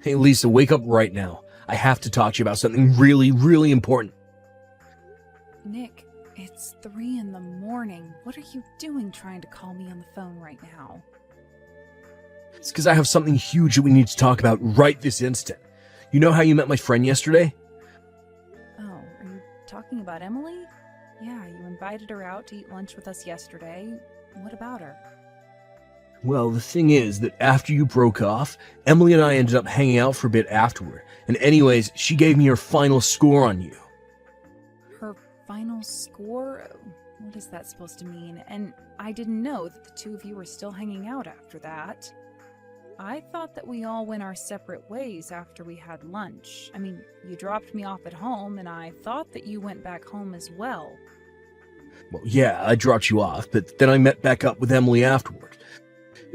Hey, Lisa, wake up right now. I have to talk to you about something really, really important. Nick, it's 3 in the morning. What are you doing trying to call me on the phone right now? It's because I have something huge that we need to talk about right this instant. You know how you met my friend yesterday? Oh, are you talking about Emily? Yeah, you invited her out to eat lunch with us yesterday. What about her? Well, the thing is that after you broke off, Emily and I ended up hanging out for a bit afterward. And anyways, she gave me her final score on you. Her final score? What is that supposed to mean? And I didn't know that the two of you were still hanging out after that. I thought that we all went our separate ways after we had lunch. I mean, you dropped me off at home, and I thought that you went back home as well. Well, yeah, I dropped you off, but then I met back up with Emily afterward.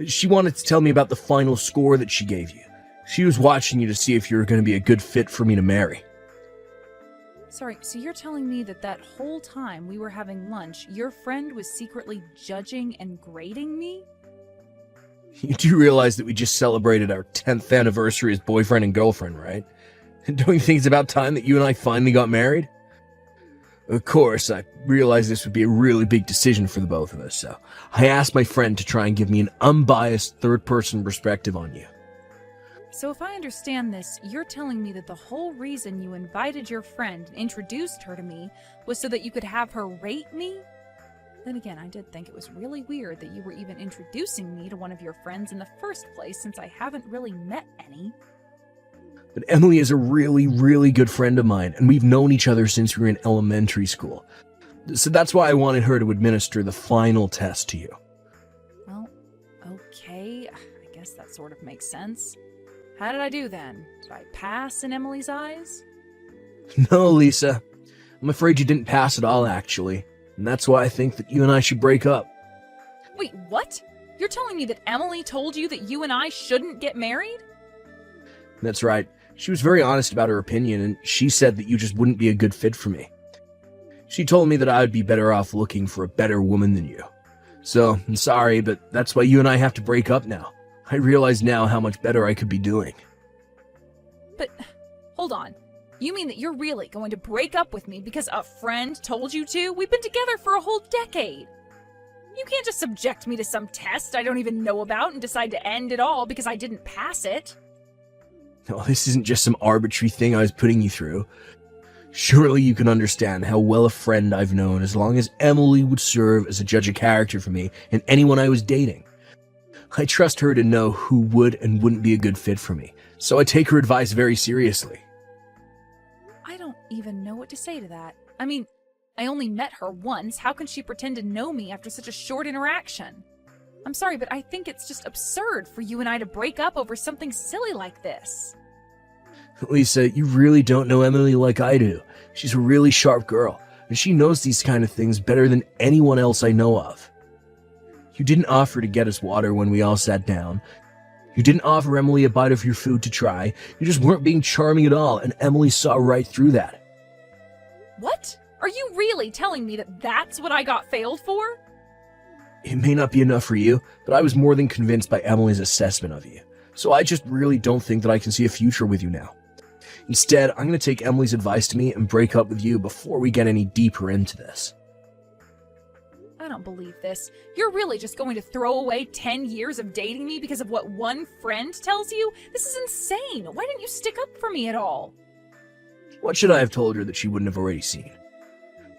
She wanted to tell me about the final score that she gave you. She was watching you to see if you were going to be a good fit for me to marry. Sorry, so you're telling me that that whole time we were having lunch, your friend was secretly judging and grading me? You do realize that we just celebrated our 10th anniversary as boyfriend and girlfriend, right? Don't you think it's about time that you and I finally got married? Of course, I realized this would be a really big decision for the both of us, so I asked my friend to try and give me an unbiased third-person perspective on you. So if I understand this, you're telling me that the whole reason you invited your friend and introduced her to me was so that you could have her rate me? Then again, I did think it was really weird that you were even introducing me to one of your friends in the first place, since I haven't really met any. But Emily is a really, really good friend of mine, and we've known each other since we were in elementary school. So that's why I wanted her to administer the final test to you. Well, okay, I guess that sort of makes sense. How did I do then? Did I pass in Emily's eyes? No, Lisa. I'm afraid you didn't pass at all, actually. And that's why I think that you and I should break up. Wait, what? You're telling me that Emily told you that you and I shouldn't get married? That's right. She was very honest about her opinion, and she said that you just wouldn't be a good fit for me. She told me that I would be better off looking for a better woman than you. So, I'm sorry, but that's why you and I have to break up now. I realize now how much better I could be doing. But, hold on. You mean that you're really going to break up with me because a friend told you to? We've been together for a whole decade. You can't just subject me to some test I don't even know about and decide to end it all because I didn't pass it. No, this isn't just some arbitrary thing I was putting you through. Surely you can understand how well a friend I've known as long as Emily would serve as a judge of character for me and anyone I was dating. I trust her to know who would and wouldn't be a good fit for me, so I take her advice very seriously. I don't even know what to say to that. I mean, I only met her once. How can she pretend to know me after such a short interaction? I'm sorry, but I think it's just absurd for you and I to break up over something silly like this. Lisa, you really don't know Emily like I do. She's a really sharp girl, and she knows these kind of things better than anyone else I know of. You didn't offer to get us water when we all sat down. You didn't offer Emily a bite of your food to try. You just weren't being charming at all, and Emily saw right through that. What? Are you really telling me that that's what I got failed for? It may not be enough for you, but I was more than convinced by Emily's assessment of you. So I just really don't think that I can see a future with you now. Instead, I'm going to take Emily's advice to me and break up with you before we get any deeper into this. I don't believe this. You're really just going to throw away 10 years of dating me because of what one friend tells you? This is insane. Why didn't you stick up for me at all? What should I have told her that she wouldn't have already seen?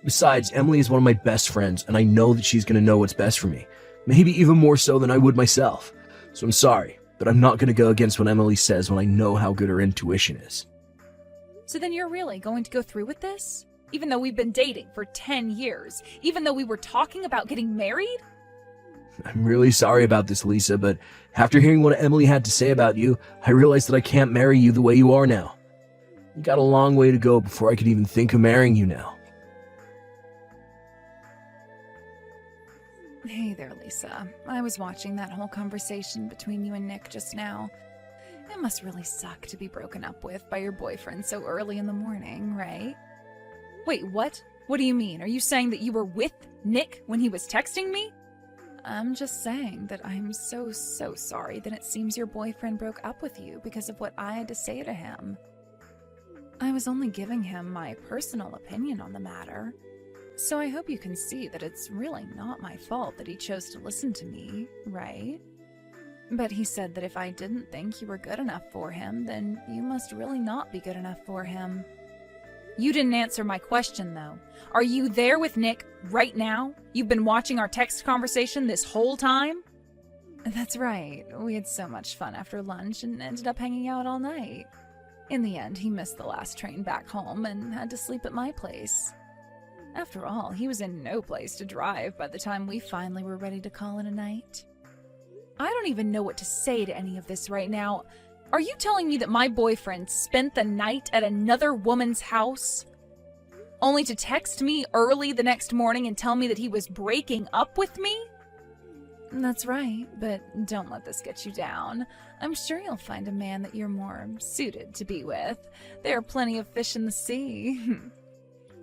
Besides, Emily is one of my best friends, and I know that she's going to know what's best for me. Maybe even more so than I would myself. So I'm sorry, but I'm not going to go against what Emily says when I know how good her intuition is. So then you're really going to go through with this? Even though we've been dating for 10 years? Even though we were talking about getting married? I'm really sorry about this, Lisa, but after hearing what Emily had to say about you, I realized that I can't marry you the way you are now. You got a long way to go before I could even think of marrying you now. Hey there, Lisa. I was watching that whole conversation between you and Nick just now. It must really suck to be broken up with by your boyfriend so early in the morning, right? Wait, what? What do you mean? Are you saying that you were with Nick when he was texting me? I'm just saying that I'm so sorry that it seems your boyfriend broke up with you because of what I had to say to him. I was only giving him my personal opinion on the matter. So I hope you can see that it's really not my fault that he chose to listen to me, right? But he said that if I didn't think you were good enough for him, then you must really not be good enough for him. You didn't answer my question, though. Are you there with Nick right now? You've been watching our text conversation this whole time? That's right. We had so much fun after lunch and ended up hanging out all night. In the end, he missed the last train back home and had to sleep at my place. After all, he was in no place to drive by the time we finally were ready to call it a night. I don't even know what to say to any of this right now. Are you telling me that my boyfriend spent the night at another woman's house? Only to text me early the next morning and tell me that he was breaking up with me? That's right, but don't let this get you down. I'm sure you'll find a man that you're more suited to be with. There are plenty of fish in the sea.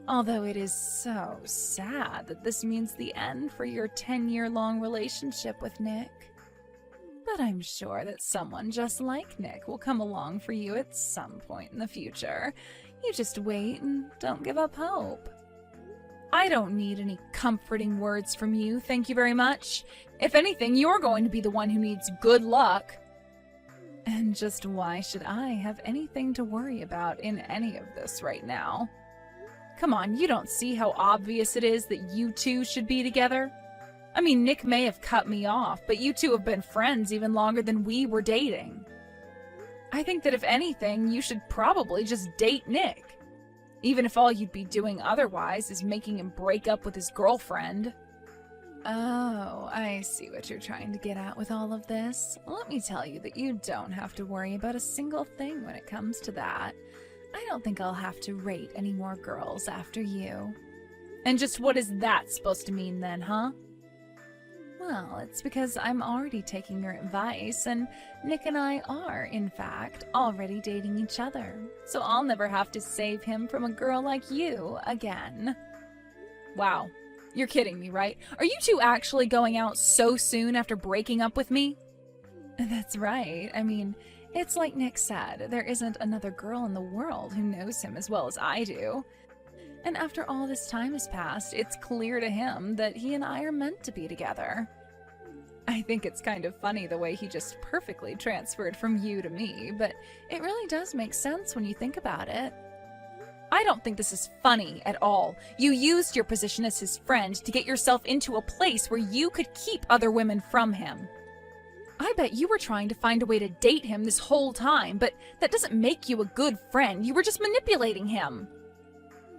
Although it is so sad that this means the end for your 10-year-long relationship with Nick. But I'm sure that someone just like Nick will come along for you at some point in the future. You just wait and don't give up hope. I don't need any comforting words from you, thank you very much. If anything, you're going to be the one who needs good luck. And just why should I have anything to worry about in any of this right now? Come on, you don't see how obvious it is that you two should be together? I mean, Nick may have cut me off, but you two have been friends even longer than we were dating. I think that if anything, you should probably just date Nick. Even if all you'd be doing otherwise is making him break up with his girlfriend. Oh, I see what you're trying to get at with all of this. Let me tell you that you don't have to worry about a single thing when it comes to that. I don't think I'll have to rate any more girls after you. And just what is that supposed to mean then, huh? Well, it's because I'm already taking your advice, and Nick and I are, in fact, already dating each other. So I'll never have to save him from a girl like you again. Wow, you're kidding me, right? Are you two actually going out so soon after breaking up with me? That's right. I mean, it's like Nick said, there isn't another girl in the world who knows him as well as I do. And after all this time has passed, it's clear to him that he and I are meant to be together. I think it's kind of funny the way he just perfectly transferred from you to me, but it really does make sense when you think about it. I don't think this is funny at all. You used your position as his friend to get yourself into a place where you could keep other women from him. I bet you were trying to find a way to date him this whole time, but that doesn't make you a good friend. You were just manipulating him.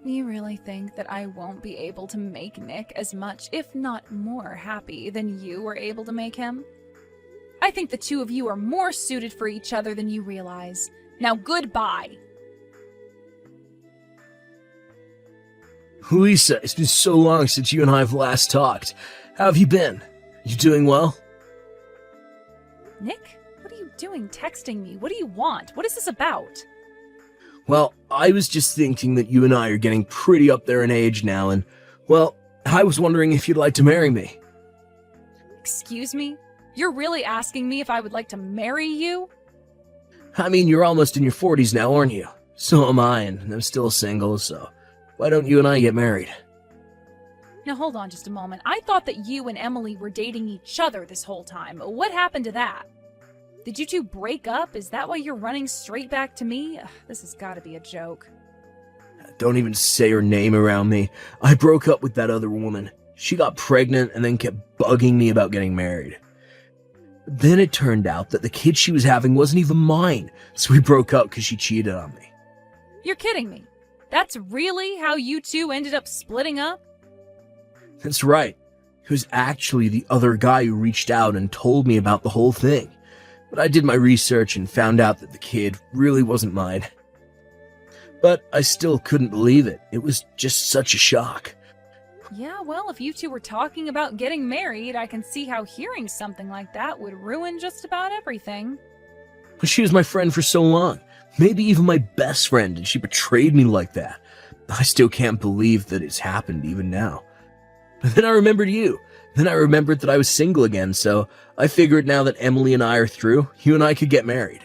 You really think that I won't be able to make Nick as much, if not more, happy than you were able to make him? I think the two of you are more suited for each other than you realize. Now goodbye! Lisa, it's been so long since you and I have last talked. How have you been? You doing well? Nick, what are you doing texting me? What do you want? What is this about? Well, I was just thinking that you and I are getting pretty up there in age now, and, well, I was wondering if you'd like to marry me. Excuse me? You're really asking me if I would like to marry you? I mean, you're almost in your 40s now, aren't you? So am I, and I'm still single, so why don't you and I get married? Now hold on just a moment. I thought that you and Emily were dating each other this whole time. What happened to that? Did you two break up? Is that why you're running straight back to me? Ugh, this has got to be a joke. Don't even say her name around me. I broke up with that other woman. She got pregnant and then kept bugging me about getting married. Then it turned out that the kid she was having wasn't even mine, so we broke up because she cheated on me. You're kidding me. That's really how you two ended up splitting up? That's right. It was actually the other guy who reached out and told me about the whole thing. But I did my research and found out that the kid really wasn't mine. But I still couldn't believe it. It was just such a shock. Yeah, well, if you two were talking about getting married, I can see how hearing something like that would ruin just about everything. But she was my friend for so long. Maybe even my best friend, and she betrayed me like that. I still can't believe that it's happened even now. But then I remembered you. Then I remembered that I was single again, so I figured now that Emily and I are through, you and I could get married.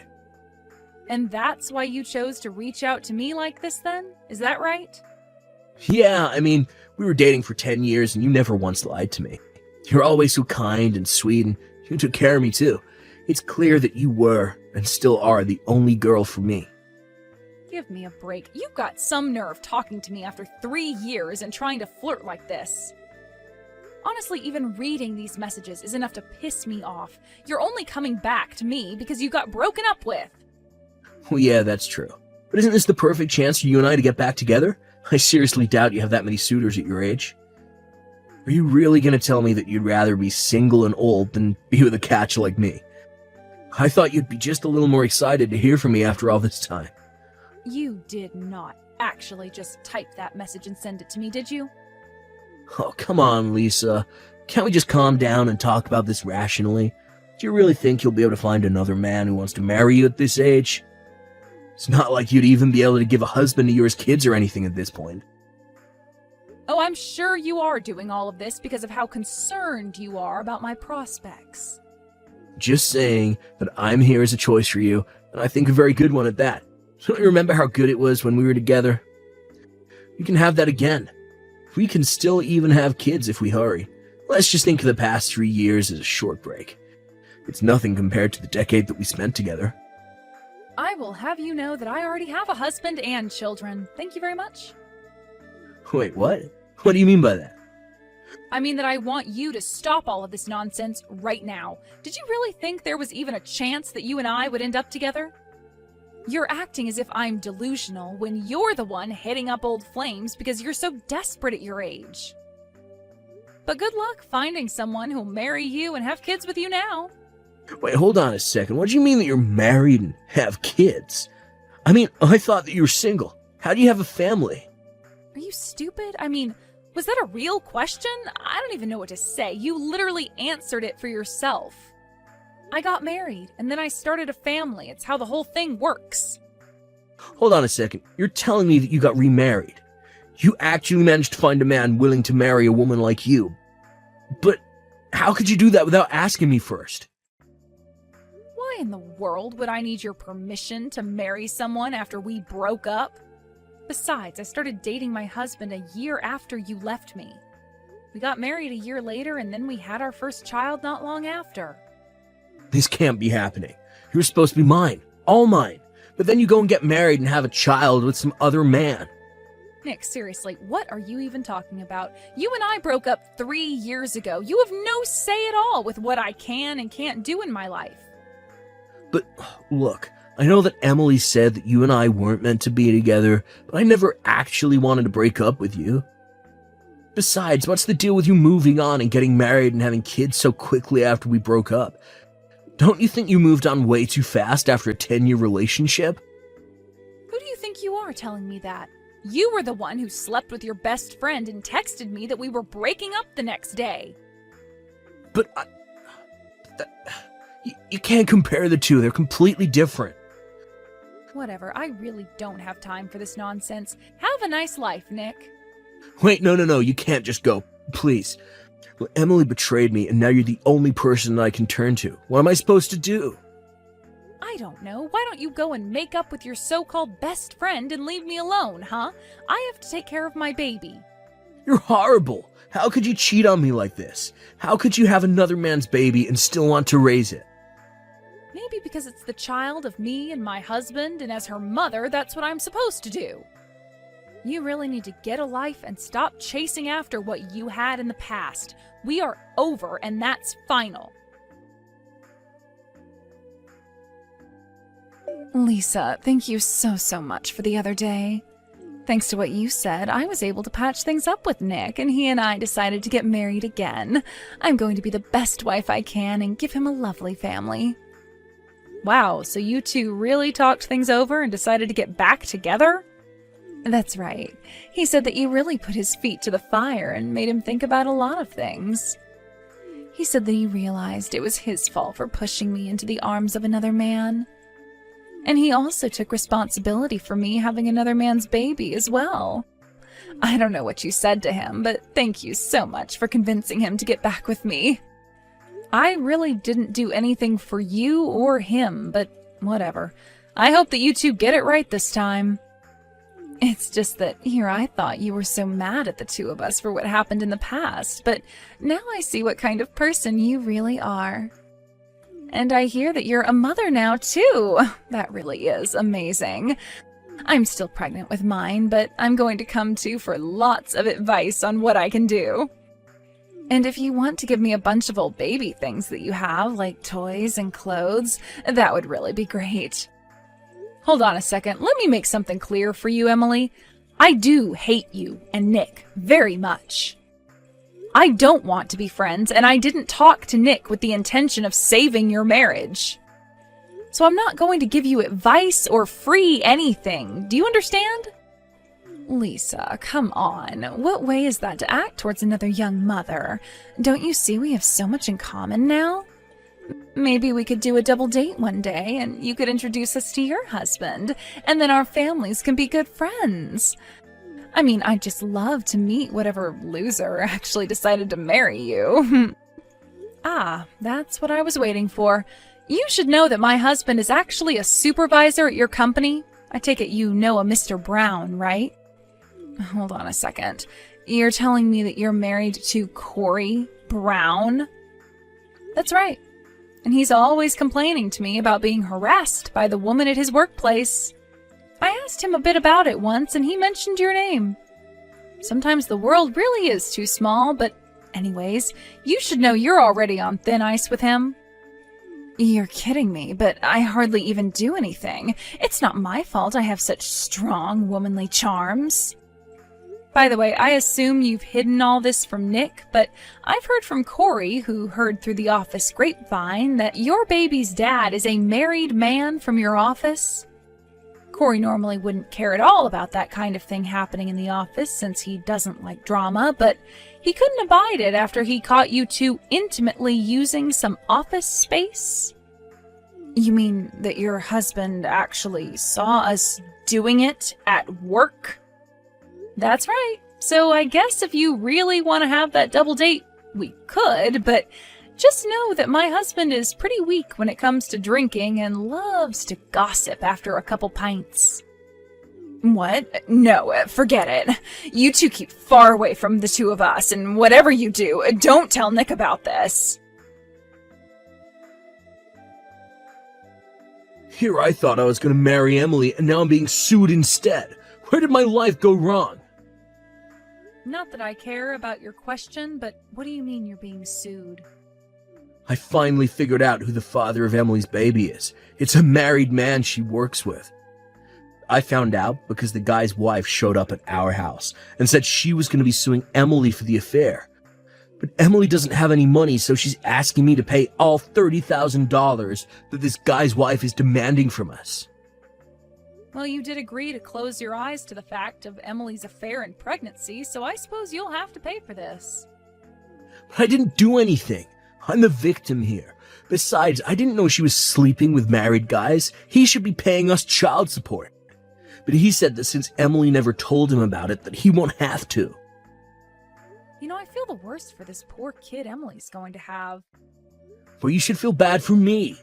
And that's why you chose to reach out to me like this then? Is that right? Yeah, I mean, we were dating for 10 years and you never once lied to me. You're always so kind and sweet, and you took care of me too. It's clear that you were, and still are, the only girl for me. Give me a break. You've got some nerve talking to me after 3 years and trying to flirt like this. Honestly, even reading these messages is enough to piss me off. You're only coming back to me because you got broken up with. Well, yeah, that's true. But isn't this the perfect chance for you and I to get back together? I seriously doubt you have that many suitors at your age. Are you really going to tell me that you'd rather be single and old than be with a catch like me? I thought you'd be just a little more excited to hear from me after all this time. You did not actually just type that message and send it to me, did you? Oh, come on, Lisa. Can't we just calm down and talk about this rationally? Do you really think you'll be able to find another man who wants to marry you at this age? It's not like you'd even be able to give a husband to yours kids or anything at this point. Oh, I'm sure you are doing all of this because of how concerned you are about my prospects. Just saying that I'm here as a choice for you, and I think a very good one at that. Don't you remember how good it was when we were together? You can have that again. We can still even have kids if we hurry. Let's just think of the past 3 years as a short break. It's nothing compared to the decade that we spent together. I will have you know that I already have a husband and children. Thank you very much. Wait, what? What do you mean by that? I mean that I want you to stop all of this nonsense right now. Did you really think there was even a chance that you and I would end up together? You're acting as if I'm delusional when you're the one hitting up old flames because you're so desperate at your age. But good luck finding someone who'll marry you and have kids with you now. Wait, hold on a second. What do you mean that you're married and have kids? I mean, I thought that you were single. How do you have a family? Are you stupid? I mean, was that a real question? I don't even know what to say. You literally answered it for yourself. I got married, and then I started a family. It's how the whole thing works. Hold on a second. You're telling me that you got remarried. You actually managed to find a man willing to marry a woman like you. But how could you do that without asking me first? Why in the world would I need your permission to marry someone after we broke up? Besides, I started dating my husband a year after you left me. We got married a year later, and then we had our first child not long after. This can't be happening. You were supposed to be mine. All mine. But then you go and get married and have a child with some other man. Nick, seriously, what are you even talking about? You and I broke up 3 years ago. You have no say at all with what I can and can't do in my life. But look, I know that Emily said that you and I weren't meant to be together, but I never actually wanted to break up with you. Besides, what's the deal with you moving on and getting married and having kids so quickly after we broke up? Don't you think you moved on way too fast after a 10-year relationship? Who do you think you are telling me that? You were the one who slept with your best friend and texted me that we were breaking up the next day. But you can't compare the two. They're completely different. Whatever, I really don't have time for this nonsense. Have a nice life, Nick. Wait, no, you can't just go. Please. Well, Emily betrayed me, and now you're the only person that I can turn to. What am I supposed to do? I don't know. Why don't you go and make up with your so-called best friend and leave me alone, huh? I have to take care of my baby. You're horrible. How could you cheat on me like this? How could you have another man's baby and still want to raise it? Maybe because it's the child of me and my husband, and as her mother, that's what I'm supposed to do. You really need to get a life and stop chasing after what you had in the past. We are over, and that's final. Lisa, thank you so much for the other day. Thanks to what you said, I was able to patch things up with Nick, and he and I decided to get married again. I'm going to be the best wife I can and give him a lovely family. Wow, so you two really talked things over and decided to get back together? That's right. He said that you really put his feet to the fire and made him think about a lot of things. He said that he realized it was his fault for pushing me into the arms of another man. And he also took responsibility for me having another man's baby as well. I don't know what you said to him, but thank you so much for convincing him to get back with me. I really didn't do anything for you or him, but whatever. I hope that you two get it right this time. It's just that here I thought you were so mad at the two of us for what happened in the past, but now I see what kind of person you really are. And I hear that you're a mother now, too. That really is amazing. I'm still pregnant with mine, but I'm going to come to you for lots of advice on what I can do. And if you want to give me a bunch of old baby things that you have, like toys and clothes, that would really be great. Hold on a second. Let me make something clear for you, Emily. I do hate you and Nick very much. I don't want to be friends, and I didn't talk to Nick with the intention of saving your marriage. So I'm not going to give you advice or free anything. Do you understand? Lisa, come on. What way is that to act towards another young mother? Don't you see we have so much in common now? Maybe we could do a double date one day, and you could introduce us to your husband, and then our families can be good friends. I mean, I'd just love to meet whatever loser actually decided to marry you. Ah, that's what I was waiting for. You should know that my husband is actually a supervisor at your company. I take it you know a Mr. Brown, right? Hold on a second. You're telling me that you're married to Corey Brown? That's right. And he's always complaining to me about being harassed by the woman at his workplace. I asked him a bit about it once, and he mentioned your name. Sometimes the world really is too small, but anyways, you should know you're already on thin ice with him. You're kidding me, but I hardly even do anything. It's not my fault I have such strong, womanly charms. By the way, I assume you've hidden all this from Nick, but I've heard from Corey, who heard through the office grapevine, that your baby's dad is a married man from your office. Corey normally wouldn't care at all about that kind of thing happening in the office since he doesn't like drama, but he couldn't abide it after he caught you two intimately using some office space. You mean that your husband actually saw us doing it at work? That's right. So I guess if you really want to have that double date, we could, but just know that my husband is pretty weak when it comes to drinking and loves to gossip after a couple pints. What? No, forget it. You two keep far away from the two of us, and whatever you do, don't tell Nick about this. Here I thought I was going to marry Emily, and now I'm being sued instead. Where did my life go wrong? Not that I care about your question, but what do you mean you're being sued? I finally figured out who the father of Emily's baby is. It's a married man she works with. I found out because the guy's wife showed up at our house and said she was going to be suing Emily for the affair. But Emily doesn't have any money, so she's asking me to pay all $30,000 that this guy's wife is demanding from us. Well, you did agree to close your eyes to the fact of Emily's affair and pregnancy, so I suppose you'll have to pay for this. But I didn't do anything. I'm the victim here. Besides, I didn't know she was sleeping with married guys. He should be paying us child support. But he said that since Emily never told him about it, that he won't have to. You know, I feel the worst for this poor kid Emily's going to have. Well, you should feel bad for me.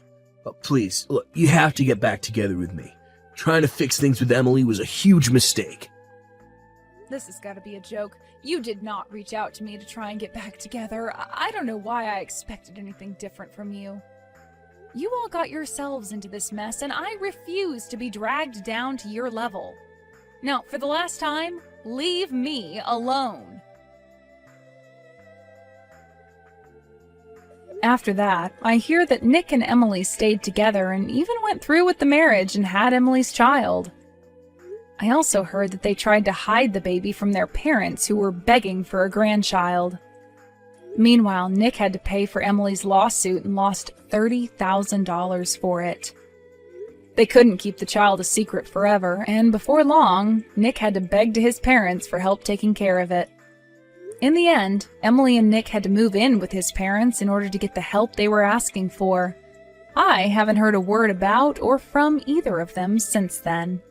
Oh, please, look, you have to get back together with me. Trying to fix things with Emily was a huge mistake. This has got to be a joke. You did not reach out to me to try and get back together. I don't know why I expected anything different from you. You all got yourselves into this mess, and I refuse to be dragged down to your level. Now, for the last time, leave me alone. After that, I hear that Nick and Emily stayed together and even went through with the marriage and had Emily's child. I also heard that they tried to hide the baby from their parents who were begging for a grandchild. Meanwhile, Nick had to pay for Emily's lawsuit and lost $30,000 for it. They couldn't keep the child a secret forever, and before long, Nick had to beg to his parents for help taking care of it. In the end, Emily and Nick had to move in with his parents in order to get the help they were asking for. I haven't heard a word about or from either of them since then.